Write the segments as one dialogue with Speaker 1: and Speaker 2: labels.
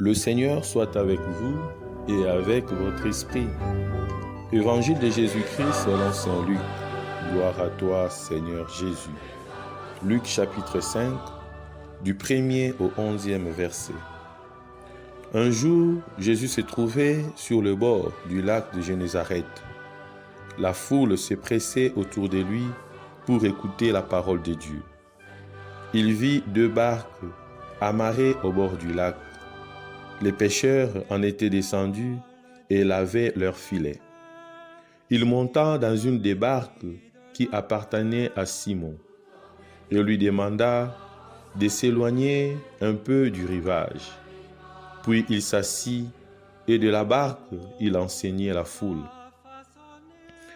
Speaker 1: Le Seigneur soit avec vous et avec votre esprit. Évangile de Jésus-Christ selon saint Luc. Gloire à toi, Seigneur Jésus. Luc chapitre 5, du 1er au 11e verset. Un jour, Jésus se trouvait sur le bord du lac de Génézareth. La foule se pressait autour de lui pour écouter la parole de Dieu. Il vit 2 barques amarrées au bord du lac. Les pêcheurs en étaient descendus et lavaient leurs filets. Il monta dans une des barques qui appartenait à Simon et lui demanda de s'éloigner un peu du rivage. Puis il s'assit et de la barque, il enseignait la foule.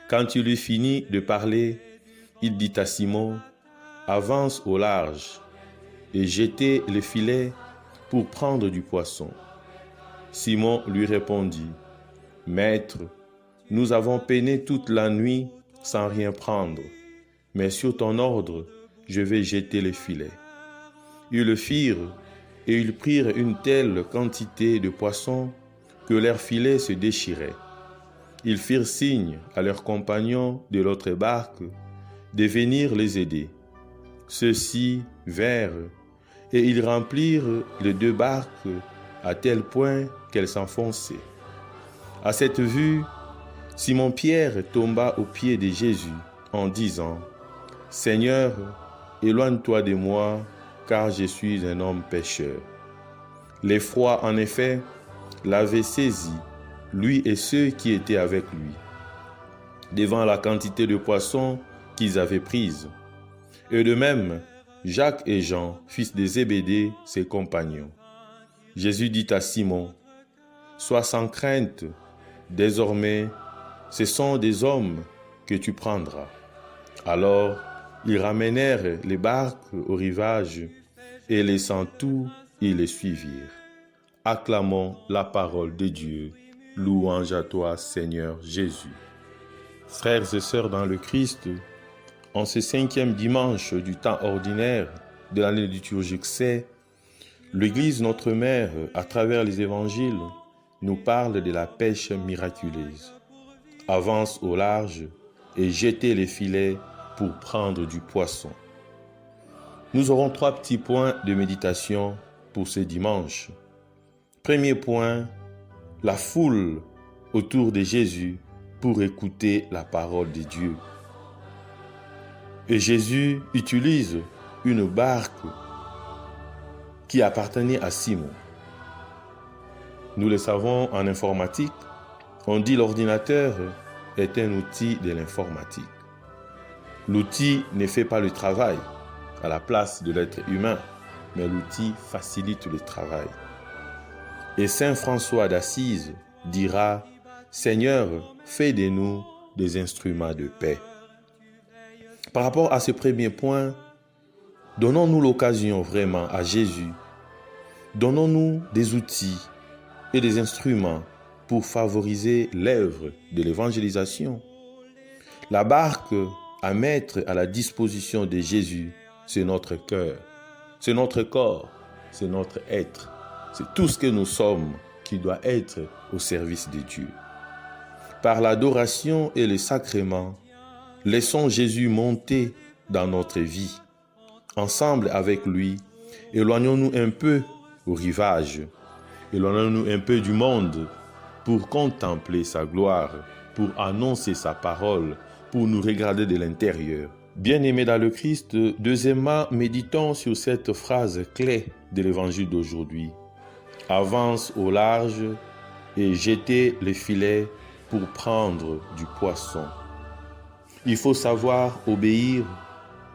Speaker 1: Quand il eut fini de parler, il dit à Simon, « Avance au large et jetez les filets pour prendre du poisson. » Simon lui répondit, « Maître, nous avons peiné toute la nuit sans rien prendre, mais sur ton ordre, je vais jeter les filets. » Ils le firent, et ils prirent une telle quantité de poissons que leurs filets se déchiraient. Ils firent signe à leurs compagnons de l'autre barque de venir les aider. Ceux-ci vinrent, et ils remplirent les 2 barques à tel point qu'elles s'enfonçaient. À cette vue, Simon-Pierre tomba aux pieds de Jésus en disant, « Seigneur, éloigne-toi de moi, car je suis un homme pécheur. » L'effroi, en effet, l'avait saisi, lui et ceux qui étaient avec lui, devant la quantité de poissons qu'ils avaient prise. Et de même, Jacques et Jean, fils de Zébédée, ses compagnons. Jésus dit à Simon, « Sois sans crainte, désormais, ce sont des hommes que tu prendras. » Alors, ils ramenèrent les barques au rivage et laissant tout, ils les suivirent. Acclamons la parole de Dieu. Louange à toi, Seigneur Jésus. Frères et sœurs dans le Christ, en ce 5e dimanche du temps ordinaire de l'année liturgique C, l'Église notre Mère, à travers les évangiles, nous parle de la pêche miraculeuse. Avance au large et jetez les filets pour prendre du poisson. Nous aurons 3 petits points de méditation pour ce dimanche. Premier point, la foule autour de Jésus pour écouter la parole de Dieu. Et Jésus utilise une barque qui appartenait à Simon. Nous le savons en informatique, on dit l'ordinateur est un outil de l'informatique. L'outil ne fait pas le travail à la place de l'être humain, mais l'outil facilite le travail. Et saint François d'Assise dira, « Seigneur, fais de nous des instruments de paix. » Par rapport à ce premier point, donnons-nous l'occasion vraiment à Jésus. Donnons-nous des outils et des instruments pour favoriser l'œuvre de l'évangélisation. La barque à mettre à la disposition de Jésus, c'est notre cœur, c'est notre corps, c'est notre être. C'est tout ce que nous sommes qui doit être au service de Dieu. Par l'adoration et les sacrements, laissons Jésus monter dans notre vie. Ensemble avec lui, éloignons-nous un peu au rivage, éloignons-nous un peu du monde pour contempler sa gloire, pour annoncer sa parole, pour nous regarder de l'intérieur. Bien-aimés dans le Christ, deuxièmement, méditons sur cette phrase clé de l'évangile d'aujourd'hui. Avance au large et jetez les filets pour prendre du poisson. Il faut savoir obéir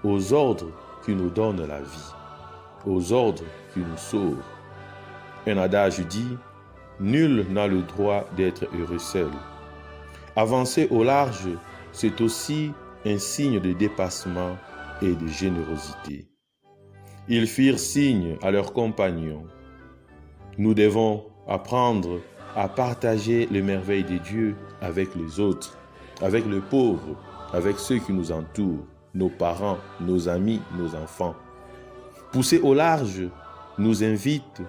Speaker 1: aux ordres qui nous donnent la vie, aux ordres qui nous sauvent. Un adage dit, « Nul n'a le droit d'être heureux seul. » Avancer au large, c'est aussi un signe de dépassement et de générosité. Ils firent signe à leurs compagnons. Nous devons apprendre à partager les merveilles de Dieu avec les autres, avec les pauvres, avec ceux qui nous entourent, nos parents, nos amis, nos enfants. Pousser au large nous invite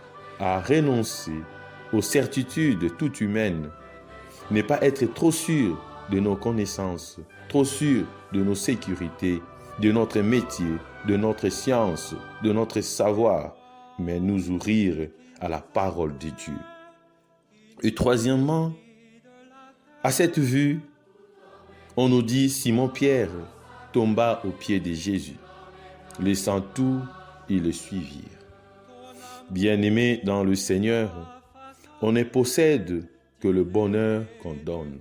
Speaker 1: à renoncer aux certitudes toutes humaines, ne pas être trop sûr de nos connaissances, trop sûr de nos sécurités, de notre métier, de notre science, de notre savoir, mais nous ouvrir à la parole de Dieu. Et troisièmement, à cette vue, on nous dit Simon-Pierre tomba aux pieds de Jésus. Laissant tout, ils le suivirent. Bien-aimés dans le Seigneur, on ne possède que le bonheur qu'on donne.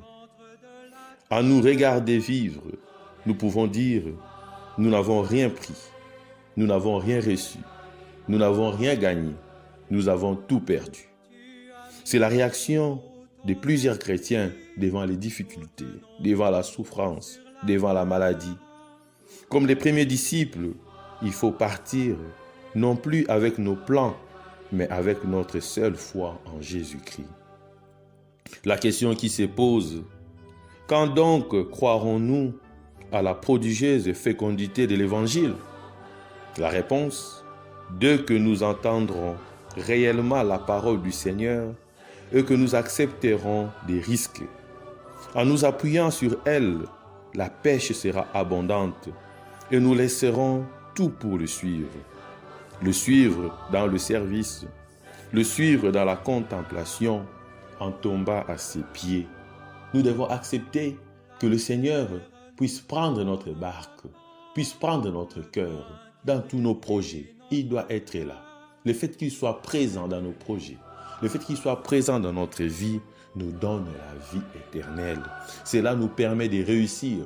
Speaker 1: À nous regarder vivre, nous pouvons dire, nous n'avons rien pris, nous n'avons rien reçu, nous n'avons rien gagné, nous avons tout perdu. C'est la réaction de plusieurs chrétiens devant les difficultés, devant la souffrance, devant la maladie. Comme les premiers disciples, il faut partir non plus avec nos plans, mais avec notre seule foi en Jésus-Christ. La question qui se pose, quand donc croirons-nous à la prodigieuse fécondité de l'Évangile? La réponse, dès que nous entendrons réellement la parole du Seigneur et que nous accepterons des risques. En nous appuyant sur elle, la pêche sera abondante et nous laisserons tout pour le suivre. Le suivre dans le service, le suivre dans la contemplation, en tombant à ses pieds. Nous devons accepter que le Seigneur puisse prendre notre barque, puisse prendre notre cœur dans tous nos projets. Il doit être là. Le fait qu'il soit présent dans nos projets, le fait qu'il soit présent dans notre vie, nous donne la vie éternelle. Cela nous permet de réussir,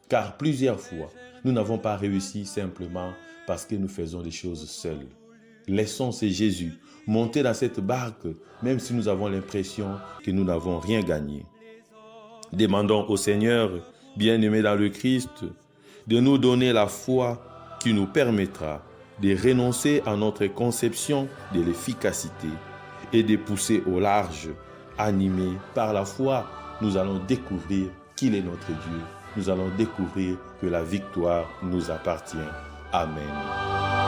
Speaker 1: car plusieurs fois, nous n'avons pas réussi simplement parce que nous faisons les choses seuls. Laissons ce Jésus monter dans cette barque, même si nous avons l'impression que nous n'avons rien gagné. Demandons au Seigneur, bien-aimé dans le Christ, de nous donner la foi qui nous permettra de renoncer à notre conception de l'efficacité et de pousser au large. Animés par la foi, nous allons découvrir qu'il est notre Dieu. Nous allons découvrir que la victoire nous appartient. Amen.